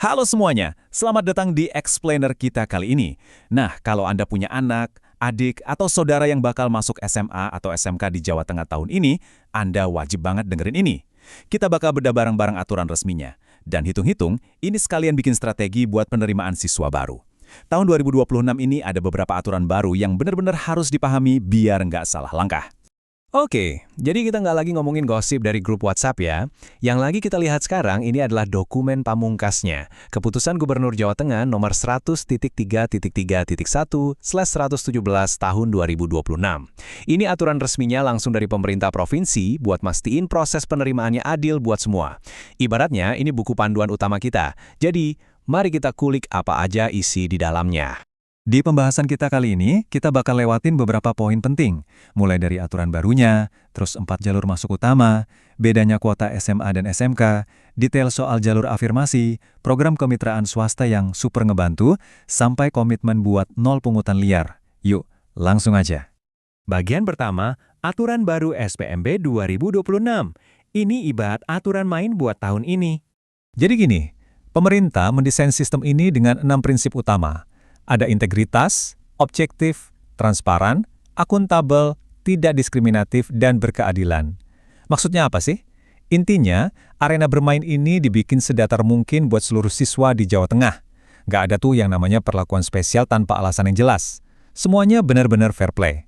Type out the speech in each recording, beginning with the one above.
Halo semuanya, selamat datang di Explainer kita kali ini. Nah, kalau Anda punya anak, adik, atau saudara yang bakal masuk SMA atau SMK di Jawa Tengah tahun ini, Anda wajib banget dengerin ini. Kita bakal bedah bareng-bareng aturan resminya. Dan hitung-hitung, ini sekalian bikin strategi buat penerimaan siswa baru. Tahun 2026 ini ada beberapa aturan baru yang benar-benar harus dipahami biar nggak salah langkah. Oke, jadi kita nggak lagi ngomongin gosip dari grup WhatsApp ya. Yang lagi kita lihat sekarang ini adalah dokumen pamungkasnya. Keputusan Gubernur Jawa Tengah nomor 100.3.3.1/117 tahun 2026. Ini aturan resminya langsung dari pemerintah provinsi buat mastiin proses penerimaannya adil buat semua. Ibaratnya ini buku panduan utama kita. Jadi, mari kita kulik apa aja isi di dalamnya. Di pembahasan kita kali ini, kita bakal lewatin beberapa poin penting, mulai dari aturan barunya, terus 4 jalur masuk utama, bedanya kuota SMA dan SMK, detail soal jalur afirmasi, program kemitraan swasta yang super ngebantu, sampai komitmen buat nol pungutan liar. Yuk, langsung aja. Bagian pertama, aturan baru SPMB 2026. Ini ibarat aturan main buat tahun ini. Jadi gini, pemerintah mendesain sistem ini dengan 6 prinsip utama. Ada integritas, objektif, transparan, akuntabel, tidak diskriminatif, dan berkeadilan. Maksudnya apa sih? Intinya, arena bermain ini dibikin sedatar mungkin buat seluruh siswa di Jawa Tengah. Nggak ada tuh yang namanya perlakuan spesial tanpa alasan yang jelas. Semuanya benar-benar fair play.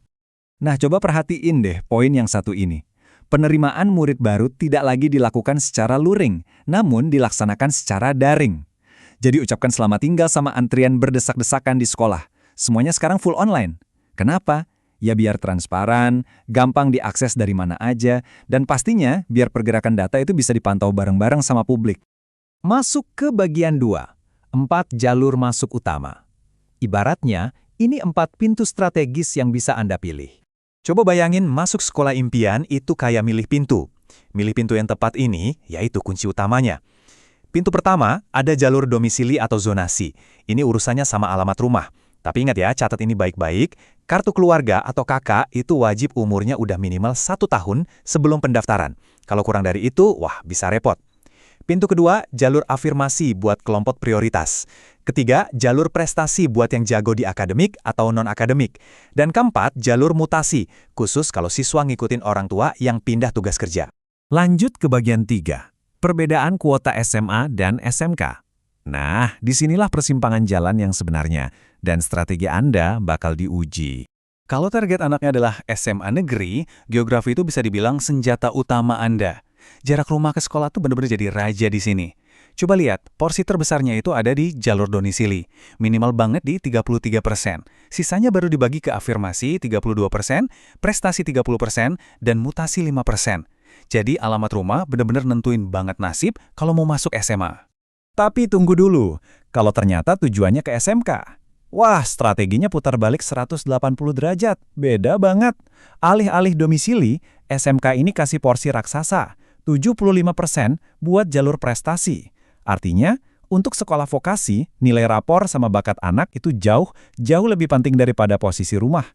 Nah, coba perhatiin deh poin yang satu ini. Penerimaan murid baru tidak lagi dilakukan secara luring, namun dilaksanakan secara daring. Jadi ucapkan selamat tinggal sama antrian berdesak-desakan di sekolah. Semuanya sekarang full online. Kenapa? Ya biar transparan, gampang diakses dari mana aja, dan pastinya biar pergerakan data itu bisa dipantau bareng-bareng sama publik. Masuk ke bagian 2, 4 jalur masuk utama. Ibaratnya, ini 4 pintu strategis yang bisa Anda pilih. Coba bayangin masuk sekolah impian itu kayak milih pintu. Milih pintu yang tepat ini, yaitu kunci utamanya. Pintu pertama, ada jalur domisili atau zonasi. Ini urusannya sama alamat rumah. Tapi ingat ya, catat ini baik-baik, kartu keluarga atau KK itu wajib umurnya udah minimal 1 tahun sebelum pendaftaran. Kalau kurang dari itu, wah bisa repot. Pintu kedua, jalur afirmasi buat kelompok prioritas. Ketiga, jalur prestasi buat yang jago di akademik atau non-akademik. Dan keempat, jalur mutasi, khusus kalau siswa ngikutin orang tua yang pindah tugas kerja. Lanjut ke bagian 3. Perbedaan kuota SMA dan SMK. Nah, disinilah persimpangan jalan yang sebenarnya, dan strategi Anda bakal diuji. Kalau target anaknya adalah SMA negeri, geografi itu bisa dibilang senjata utama Anda. Jarak rumah ke sekolah tuh benar-benar jadi raja di sini. Coba lihat, porsi terbesarnya itu ada di jalur domisili, minimal banget di 33%. Sisanya baru dibagi ke afirmasi 32%, prestasi 30%, dan mutasi 5%. Jadi alamat rumah benar-benar nentuin banget nasib kalau mau masuk SMA. Tapi tunggu dulu, kalau ternyata tujuannya ke SMK. Wah, strateginya putar balik 180 derajat, beda banget. Alih-alih domisili, SMK ini kasih porsi raksasa, 75% buat jalur prestasi. Artinya, untuk sekolah vokasi, nilai rapor sama bakat anak itu jauh lebih penting daripada posisi rumah.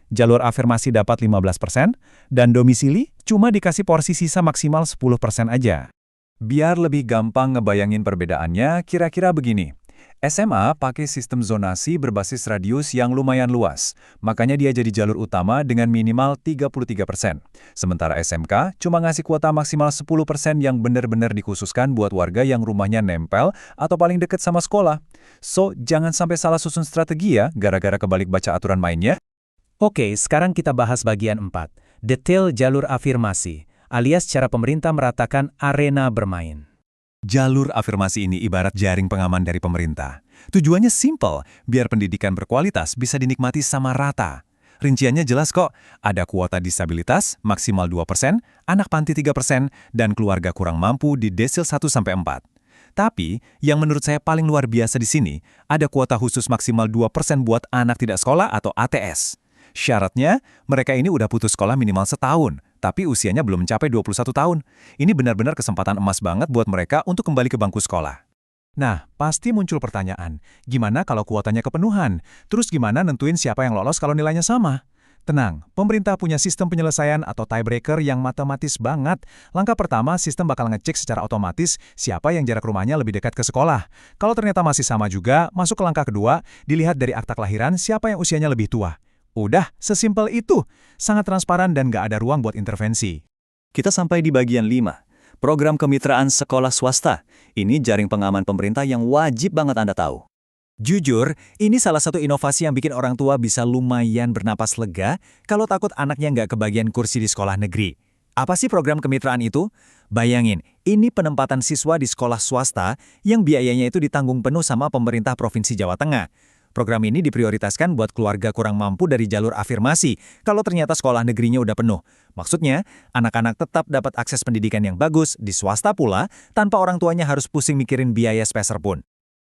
Jalur afirmasi dapat 15%, dan domisili cuma dikasih porsi sisa maksimal 10% aja. Biar lebih gampang ngebayangin perbedaannya, kira-kira begini. SMA pakai sistem zonasi berbasis radius yang lumayan luas, makanya dia jadi jalur utama dengan minimal 33%. Sementara SMK cuma ngasih kuota maksimal 10% yang benar-benar dikhususkan buat warga yang rumahnya nempel atau paling dekat sama sekolah. So, jangan sampai salah susun strategi ya, gara-gara kebalik baca aturan mainnya. Oke, sekarang kita bahas bagian 4. Detail jalur afirmasi, alias cara pemerintah meratakan arena bermain. Jalur afirmasi ini ibarat jaring pengaman dari pemerintah. Tujuannya simple, biar pendidikan berkualitas bisa dinikmati sama rata. Rinciannya jelas kok, ada kuota disabilitas maksimal 2%, anak panti 3%, dan keluarga kurang mampu di desil 1-4. Tapi, yang menurut saya paling luar biasa di sini, ada kuota khusus maksimal 2% buat anak tidak sekolah atau ATS. Syaratnya, mereka ini udah putus sekolah minimal setahun, tapi usianya belum mencapai 21 tahun. Ini benar-benar kesempatan emas banget buat mereka untuk kembali ke bangku sekolah. Nah, pasti muncul pertanyaan, gimana kalau kuotanya kepenuhan? Terus gimana nentuin siapa yang lolos kalau nilainya sama? Tenang, pemerintah punya sistem penyelesaian atau tiebreaker yang matematis banget. Langkah pertama, sistem bakal ngecek secara otomatis siapa yang jarak rumahnya lebih dekat ke sekolah. Kalau ternyata masih sama juga, masuk ke langkah kedua, dilihat dari akta kelahiran siapa yang usianya lebih tua. Udah, sesimpel itu. Sangat transparan dan nggak ada ruang buat intervensi. Kita sampai di bagian 5. Program kemitraan sekolah swasta. Ini jaring pengaman pemerintah yang wajib banget Anda tahu. Jujur, ini salah satu inovasi yang bikin orang tua bisa lumayan bernapas lega kalau takut anaknya nggak kebagian kursi di sekolah negeri. Apa sih program kemitraan itu? Bayangin, ini penempatan siswa di sekolah swasta yang biayanya itu ditanggung penuh sama pemerintah Provinsi Jawa Tengah. Program ini diprioritaskan buat keluarga kurang mampu dari jalur afirmasi kalau ternyata sekolah negerinya udah penuh. Maksudnya, anak-anak tetap dapat akses pendidikan yang bagus di swasta pula tanpa orang tuanya harus pusing mikirin biaya sepeser pun.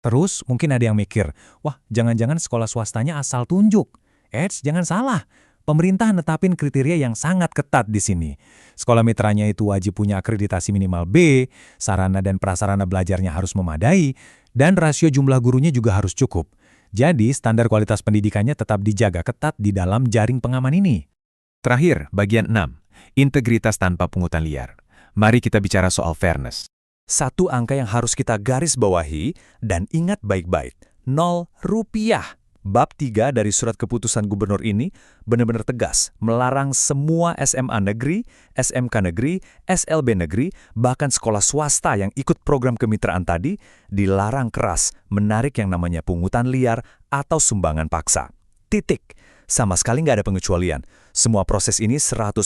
Terus mungkin ada yang mikir, wah jangan-jangan sekolah swastanya asal tunjuk. Jangan salah. Pemerintah netapin kriteria yang sangat ketat di sini. Sekolah mitranya itu wajib punya akreditasi minimal B, sarana dan prasarana belajarnya harus memadai, dan rasio jumlah gurunya juga harus cukup. Jadi standar kualitas pendidikannya tetap dijaga ketat di dalam jaring pengaman ini. Terakhir, bagian 6. Integritas tanpa pungutan liar. Mari kita bicara soal fairness. Satu angka yang harus kita garis bawahi dan ingat baik-baik, 0 rupiah. Bab 3 dari surat keputusan gubernur ini benar-benar tegas, melarang semua SMA negeri, SMK negeri, SLB negeri, bahkan sekolah swasta yang ikut program kemitraan tadi, dilarang keras menarik yang namanya pungutan liar atau sumbangan paksa. Titik. Sama sekali nggak ada pengecualian. Semua proses ini 100%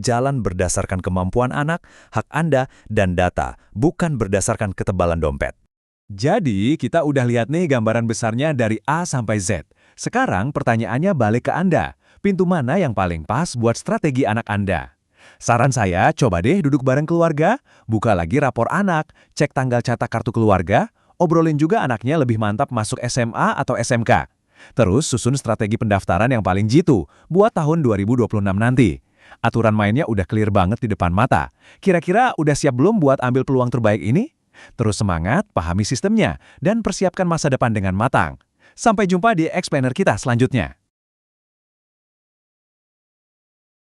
jalan berdasarkan kemampuan anak, hak Anda, dan data, bukan berdasarkan ketebalan dompet. Jadi, kita udah lihat nih gambaran besarnya dari A sampai Z. Sekarang pertanyaannya balik ke Anda. Pintu mana yang paling pas buat strategi anak Anda? Saran saya, coba deh duduk bareng keluarga, buka lagi rapor anak, cek tanggal cetak kartu keluarga, obrolin juga anaknya lebih mantap masuk SMA atau SMK. Terus susun strategi pendaftaran yang paling jitu buat tahun 2026 nanti. Aturan mainnya udah clear banget di depan mata. Kira-kira udah siap belum buat ambil peluang terbaik ini? Terus semangat, pahami sistemnya, dan persiapkan masa depan dengan matang. Sampai jumpa di explainer kita selanjutnya.